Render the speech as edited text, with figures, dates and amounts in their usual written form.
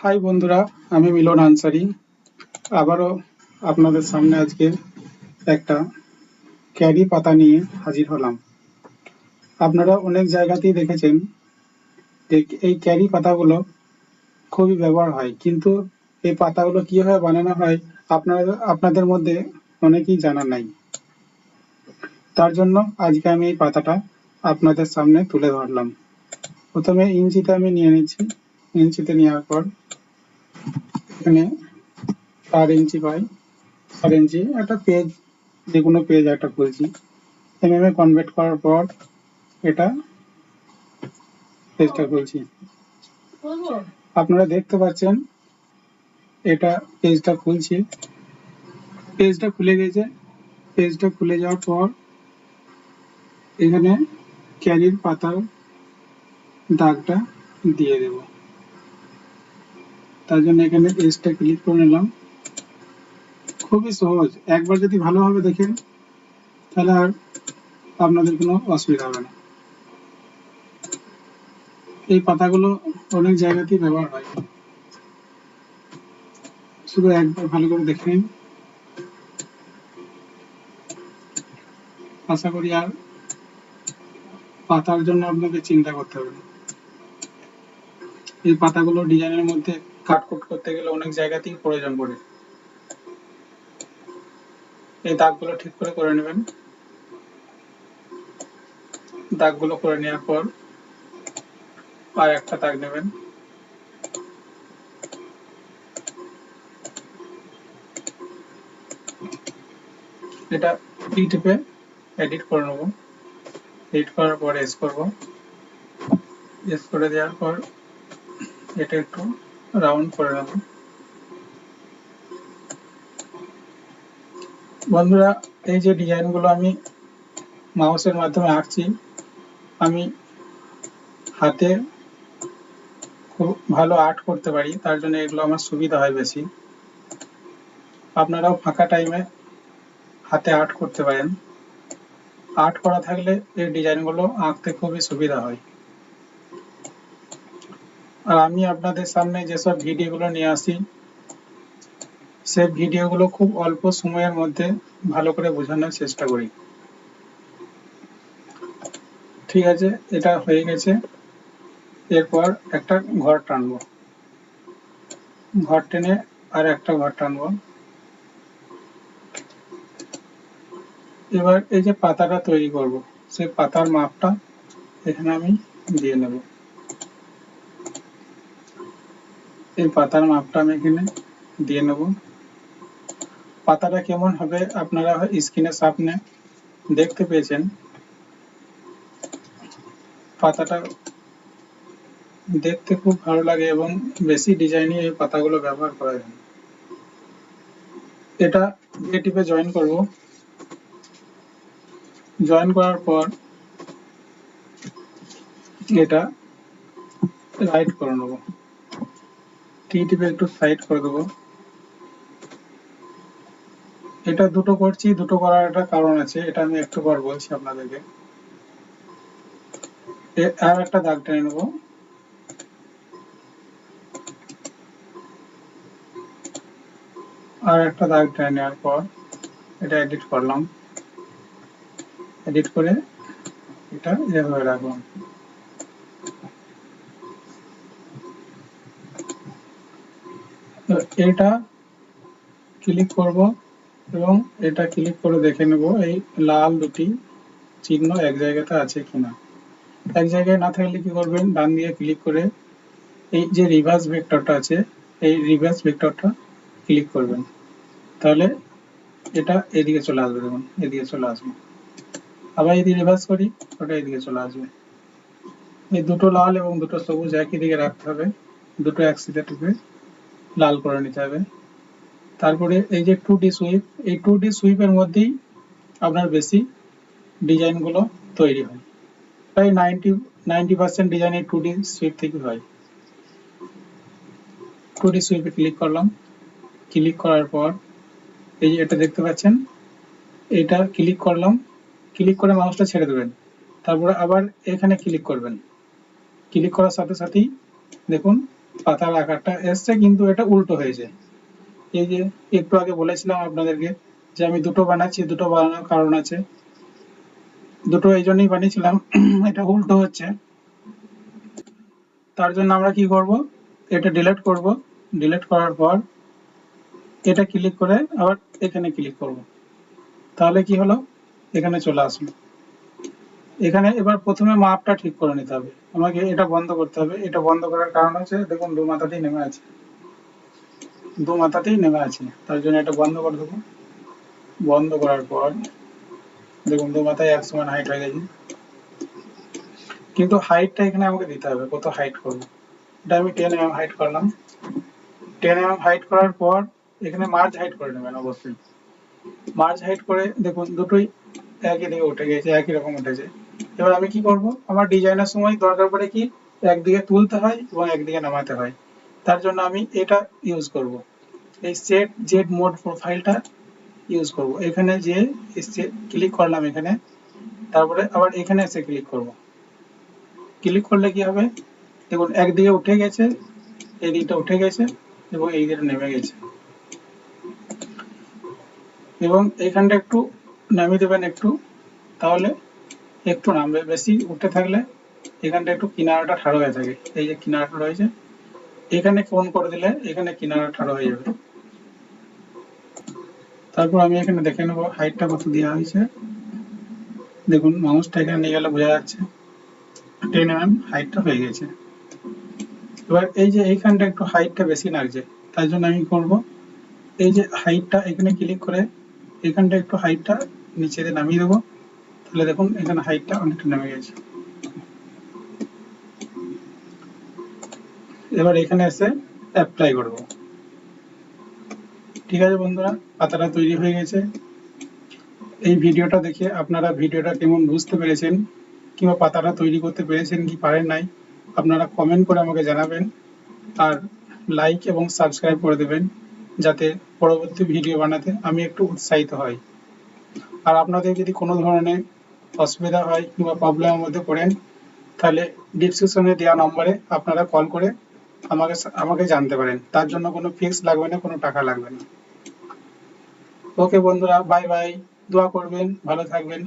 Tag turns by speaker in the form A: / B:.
A: High বন্ধুরা, আমি মিলন আনসারি আবারও আপনাদের সামনে আজকে একটা ক্যারি পাতা নিয়ে হাজির হলাম। আপনারা অনেক জায়গাতেই দেখেছেন যে এই ক্যারি পাতাগুলো খুবই ব্যবহার হয়, কিন্তু এই পাতাগুলো কিভাবে বানানো হয় আপনাদের মধ্যে অনেকেই জানা নাই। তার জন্য আজকে আমি এই পাতাটা আপনাদের সামনে তুলে ধরলাম। প্রথমে ইঞ্চিতে আমি নিয়ে নিচ্ছি। ইঞ্চিতে নেওয়ার পর এখানে 4 ইঞ্চি পাই। 4 ইঞ্চি একটা পেজ, যে কোনো পেজ একটা খুলছি। এমএমএ কনভার্ট করার পর এটা পেজটা খুলছি। আপনারা দেখতে পাচ্ছেন এটা পেজটা খুলছি। পেজটা খুলে গেছে। পেজটা খুলে যাওয়ার পর এখানে ক্যারির পাতার দাগটা দিয়ে দেব। তার জন্য এখানে পেজটা ক্লিক করে নিলাম। খুবই সহজ, একবার যদি ভালোভাবে দেখেন তাহলে আর আপনাদের কোনো অসুবিধা হবে না। এই পাতাগুলো অনেক জায়গাতেই ব্যবহার হয়, শুধু একবার ভালো করে দেখে নিন। আশা করি আর পাতার জন্য আপনাকে চিন্তা করতে হবে না। এই পাতাগুলো ডিজাইনের মধ্যে কাটকুট করতে গেলে অনেক জায়গাতেই প্রয়োজন পড়ে। এই দাগগুলো ঠিক করে নেবেন। দাগগুলো করে নেওয়ার পর আর একটা দাগ নেবেন। এটা টি টিপে এডিট করে নেব। এডিট করার পর এস করব। এস করে দেওয়ার পর এটা একটু রাউন্ড করে নেব। বন্ধুরা, এই যে ডিজাইনগুলো আমি মাউসের মাধ্যমে আঁকছি, আমি হাতে খুব ভালো আর্ট করতে পারি, তার জন্য এগুলো আমার সুবিধা হয় বেশি। আপনারাও ফাঁকা টাইমে হাতে আর্ট করতে পারেন। আর্ট করা থাকলে এই ডিজাইনগুলো আঁকতে খুবই সুবিধা হয়। আর আমি আপনাদের সামনে যেসব ভিডিওগুলো নিয়ে আসি, সেই ভিডিওগুলো খুব অল্প সময়ের মধ্যে ভালো করে বোঝানোর চেষ্টা করি। ঠিক আছে, এটা হয়ে গেছে। এরপর একটা ঘর টানবো। ঘর টেনে আর একটা ঘর টানবো। এবার এই যে পাতাটা তৈরি করব, সেই পাতার মাপটা এখানে আমি দিয়ে নেব। এই পাতার মাপটা আমি এখানে দিয়ে নেব। পাতাটা কেমন হবে আপনারা স্ক্রিনের সামনে দেখতে পেয়েছেন। পাতাটা দেখতে খুব ভালো লাগে এবং বেশি ডিজাইনে এই পাতাগুলো ব্যবহার করা যায়। এটা যে টিপে জয়েন করব। জয়েন করার পর এটা রাইট করে নেব। টি টিপে একটু সাইড করে দেবো। এটা দুটো করছি, দুটো করার একটা কারণ আছে, এটা আমি একটু পর বলছি আপনাদেরকে। আর একটা দাগ টেনে নেব। আর একটা দাগ টেনে নেওয়ার পর এটা এডিট করলাম। এডিট করে এটা এভাবে রাখলাম। তো এটা ক্লিক করব এবং এটা ক্লিক করে দেখে নেব এই লাল দুটি চিহ্ন এক জায়গাতে আছে কিনা। এক জায়গায় না থাকলে কি করবেন, ডান দিকে ক্লিক করে এই যে রিভার্স ভেক্টরটা আছে, এই রিভার্স ভেক্টরটা ক্লিক করবেন। তাহলে এটা এদিকে চলে আসবে। দেখুন, এদিকে চলে আসবে। আবার যদি রিভার্স করি, ওটা এদিকে চলে আসবে। এই দুটো লাল এবং দুটো সবুজ একই দিকে রাখতে হবে। দুটো একসাথে টিপে লাল করে নিতে হবে। তারপরে এই যে 2D সুইপ, এই 2D সুইপের মধ্যেই আপনার বেশি ডিজাইনগুলো তৈরি হয়। প্রায় 90% ডিজাইন এই 2D সুইপ থেকে হয়। 2D সুইপে ক্লিক করলাম। ক্লিক করার পর এই যে এটা দেখতে পাচ্ছেন, এটা ক্লিক করলাম। ক্লিক করে মাউসটা ছেড়ে দেবেন। তারপরে আবার এখানে ক্লিক করবেন। ক্লিক করার সাথে সাথেই দেখুন পাতার আকারটা এসছে, কিন্তু এটা উল্টো হয়েছে। এই যে একটু আগে বলেছিলাম আপনাদেরকে যে আমি দুটো বানাচ্ছি, দুটো বানানোর কারণ আছে, দুটো এই জন্যই বানিয়েছিলাম। এটা উল্টো হচ্ছে, তার জন্য আমরা কি করব, এটা ডিলিট করব। ডিলিট করার পর এটা ক্লিক করে আবার এখানে ক্লিক করব, তাহলে কি হলো, এখানে চলে আসলো। এখানে এবার প্রথমে মাপটা ঠিক করে নিতে হবে, আমাকে এটা বন্ধ করতে হবে। এটা বন্ধ করার কারণ হচ্ছে দেখুন দু মাথাতেই নেমে আছে, দু মাথাতেই নেমে আছে, তার জন্য এটা বন্ধ করে দেবো। বন্ধ করার পর দেখুন দু মাথায় এক সমান হাইট হয়ে গেছে, কিন্তু হাইটটা এখানে আমাকে দিতে হবে, কত হাইট করবো। এটা আমি 10 mm হাইট করলাম। 10 mm হাইট করার পর এখানে মার্জ হাইট করে নেবেন অবশ্যই। মার্জ হাইট করে দেখুন দুটোই একই দিকে উঠে গেছে, একই রকম উঠেছে। এবার আমি কি করব, আমার ডিজাইনের সময় দরকার পড়ে কি একদিকে তুলতে হয় এবং একদিকে নামাতে হয়, তার জন্য আমি এটা ইউজ করব, এই সেট জেড মোড প্রোফাইলটা ইউজ করব। এখানে যে ক্লিক করলাম এখানে, তারপরে আবার এখানে এসে ক্লিক করব। ক্লিক করলে কি হবে, দেখুন একদিকে উঠে গেছে, এই দিকটা উঠে গেছে এবং এই দিকটা নেমে গেছে। এবং এইখানটা একটু নামিয়ে দেবেন একটু, তাহলে একটু নামবে, বেশি উঠে থাকলে এখানটা একটু কিনারাটা ঠাড়ো হয়ে থাকে। এই যে কিনারাটা রয়েছে এখানে কোণ করে দিলে এখানে কিনারা ঠাড়ো হয়ে যাবে। তারপর আমি এখানে দেখে নেবো হাইটটা কত দেওয়া হয়েছে। দেখুন মাউসটা এখানে নিয়ে গেলে বোঝা যাচ্ছে 10 mm হাইটটা হয়ে গেছে। এবার এই যে এইখানটা একটু হাইটটা বেশি লাগছে, তাই জন্য আমি করব এই যে হাইটটা এখানে ক্লিক করে এখানটা একটু হাইটটা নিচে দিয়ে নামিয়ে দেবো, তাহলে দেখুন এখানে হাইটটা অনেকটা নেমে গেছে। এবার এখানে এসে অ্যাপ্লাই করব। ঠিক আছে বন্ধুরা, পাতাটা তৈরি হয়ে গেছে। এই ভিডিওটা দেখে আপনারা ভিডিওটা কেমন বুঝতে পেরেছেন, কিংবা পাতাটা তৈরি করতে পেরেছেন কি পারেন নাই, আপনারা কমেন্ট করে আমাকে জানাবেন। আর লাইক এবং সাবস্ক্রাইব করে দেবেন, যাতে পরবর্তী ভিডিও বানাতে আমি একটু উৎসাহিত হই। আর আপনাদের যদি কোনো ধরনের অসুবিধা হয় কিংবা প্রবলেমের মধ্যে পড়েন, তাহলে ডিসক্রিপশনে দেওয়া নম্বরে আপনারা কল করে আমাকে আমাকে জানতে পারেন। তার জন্য কোনো ফিক্স লাগবে না, কোনো টাকা লাগবে না। ওকে বন্ধুরা, বাই বাই, দোয়া করবেন, ভালো থাকবেন।